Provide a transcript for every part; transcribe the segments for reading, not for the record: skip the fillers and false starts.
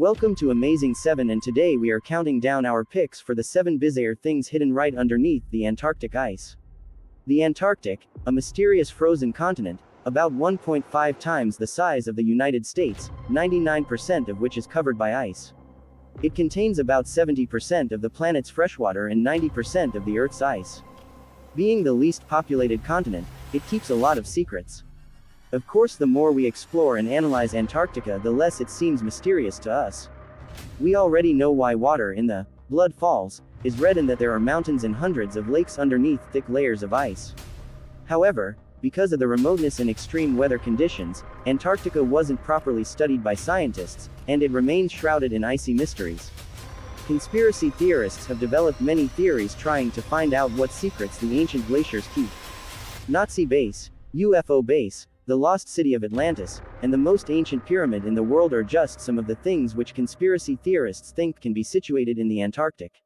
Welcome to Amazing 7, and today we are counting down our picks for the 7 bizarre things hidden right underneath the Antarctic ice. The Antarctic, a mysterious frozen continent, about 1.5 times the size of the United States, 99% of which is covered by ice. It contains about 70% of the planet's freshwater and 90% of the Earth's ice. Being the least populated continent, it keeps a lot of secrets. Of course, the more we explore and analyze Antarctica, the less it seems mysterious to us. We already know why water in the blood falls is red and that there are mountains and hundreds of lakes underneath thick layers of ice. However, because of the remoteness and extreme weather conditions, Antarctica wasn't properly studied by scientists, and it remains shrouded in icy mysteries. Conspiracy theorists have developed many theories trying to find out what secrets the ancient glaciers keep. Nazi base, UFO base, the lost city of Atlantis, and the most ancient pyramid in the world are just some of the things which conspiracy theorists think can be situated in the Antarctic.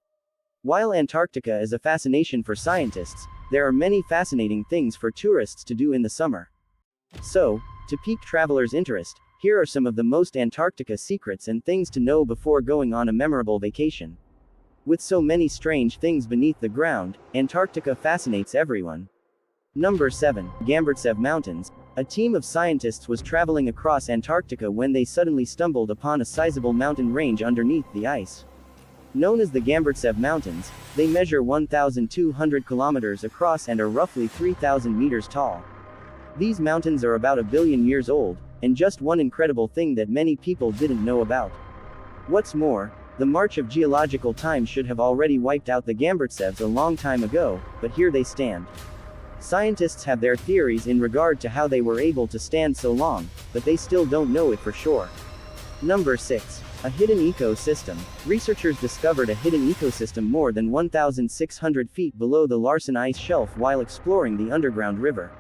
While Antarctica is a fascination for scientists, there are many fascinating things for tourists to do in the summer. So, to pique travelers' interest, here are some of the most Antarctica secrets and things to know before going on a memorable vacation. With so many strange things beneath the ground, Antarctica fascinates everyone. Number 7. Gamburtsev Mountains. A team of scientists was traveling across Antarctica when they suddenly stumbled upon a sizable mountain range underneath the ice. Known as the Gamburtsev Mountains, they measure 1,200 kilometers across and are roughly 3,000 meters tall. These mountains are about 1 billion years old, and just one incredible thing that many people didn't know about. What's more, the march of geological time should have already wiped out the Gamburtsevs a long time ago, but here they stand. Scientists have their theories in regard to how they were able to stand so long, but they still don't know it for sure. Number 6. A hidden ecosystem. Researchers discovered a hidden ecosystem more than 1,600 feet below the Larsen ice shelf while exploring the underground river.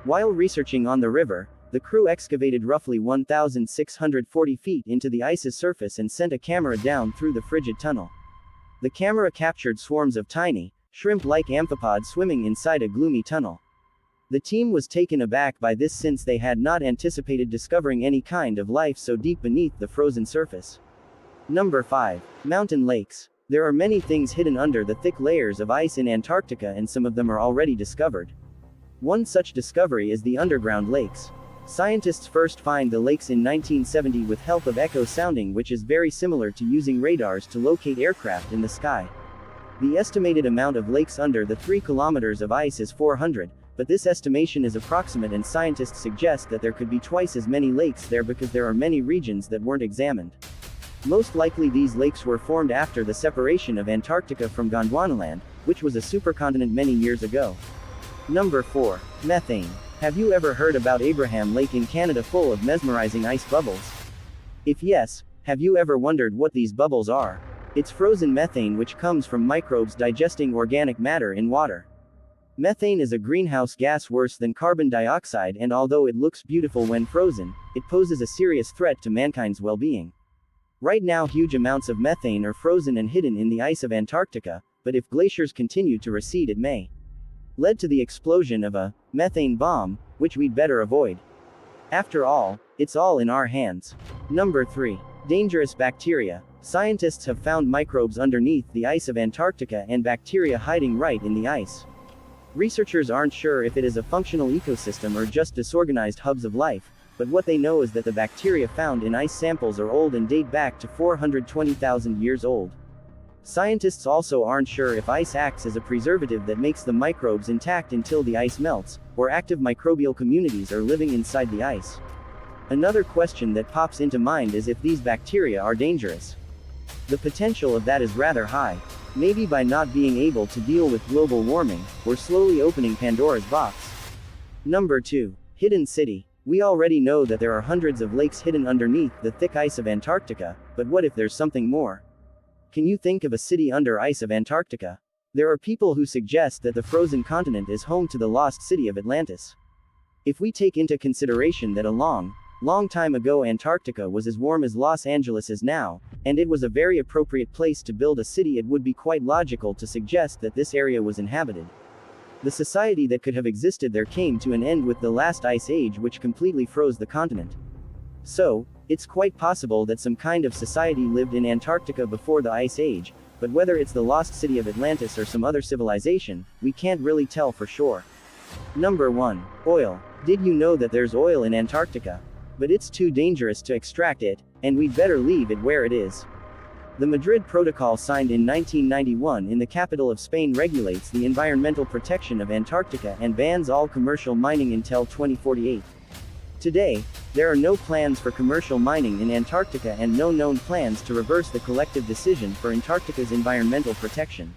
While researching on the river, the crew excavated roughly 1,640 feet into the ice's surface and sent a camera down through the frigid tunnel. The camera captured swarms of tiny, shrimp-like amphipods swimming inside a gloomy tunnel. The team was taken aback by this since they had not anticipated discovering any kind of life so deep beneath the frozen surface. Number 5. Mountain lakes. There are many things hidden under the thick layers of ice in Antarctica, and some of them are already discovered. One such discovery is the underground lakes. Scientists first find the lakes in 1970 with help of echo sounding, which is very similar to using radars to locate aircraft in the sky. The estimated amount of lakes under the 3 kilometers of ice is 400, but this estimation is approximate, and scientists suggest that there could be twice as many lakes there because there are many regions that weren't examined. Most likely these lakes were formed after the separation of Antarctica from Gondwanaland, which was a supercontinent many years ago. Number 4. Methane. Have you ever heard about Abraham Lake in Canada full of mesmerizing ice bubbles? If yes, have you ever wondered what these bubbles are? It's frozen methane, which comes from microbes digesting organic matter in water. Methane is a greenhouse gas worse than carbon dioxide, and although it looks beautiful when frozen, it poses a serious threat to mankind's well-being. Right now huge amounts of methane are frozen and hidden in the ice of Antarctica, but if glaciers continue to recede it may lead to the explosion of a methane bomb, which we'd better avoid. After all, it's all in our hands. Number 3. Dangerous bacteria. Scientists have found microbes underneath the ice of Antarctica and bacteria hiding right in the ice. Researchers aren't sure if it is a functional ecosystem or just disorganized hubs of life, but what they know is that the bacteria found in ice samples are old and date back to 420,000 years old. Scientists also aren't sure if ice acts as a preservative that makes the microbes intact until the ice melts, or active microbial communities are living inside the ice. Another question that pops into mind is if these bacteria are dangerous. The potential of that is rather high. Maybe by not being able to deal with global warming, we're slowly opening Pandora's box. Number 2. Hidden city. We already know that there are hundreds of lakes hidden underneath the thick ice of Antarctica, but what if there's something more? Can you think of a city under ice of Antarctica? There are people who suggest that the frozen continent is home to the lost city of Atlantis. If we take into consideration that a long time ago Antarctica was as warm as Los Angeles is now, and it was a very appropriate place to build a city, it would be quite logical to suggest that this area was inhabited. The society that could have existed there came to an end with the last ice age, which completely froze the continent. So, It's quite possible that some kind of society lived in Antarctica before the Ice Age, but whether it's the lost city of Atlantis or some other civilization, we can't really tell for sure. Number 1. Oil. Did you know that there's oil in Antarctica? But it's too dangerous to extract it, and we'd better leave it where it is. The Madrid Protocol signed in 1991 in the capital of Spain regulates the environmental protection of Antarctica and bans all commercial mining until 2048. Today, there are no plans for commercial mining in Antarctica and no known plans to reverse the collective decision for Antarctica's environmental protection.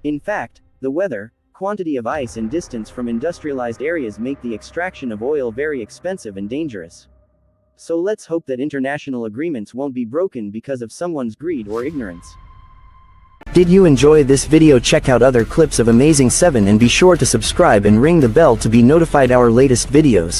In fact, the weather, quantity of ice and distance from industrialized areas make the extraction of oil very expensive and dangerous. So let's hope that international agreements won't be broken because of someone's greed or ignorance. Did you enjoy this video? Check out other clips of Amazing 7 and be sure to subscribe and ring the bell to be notified our latest videos.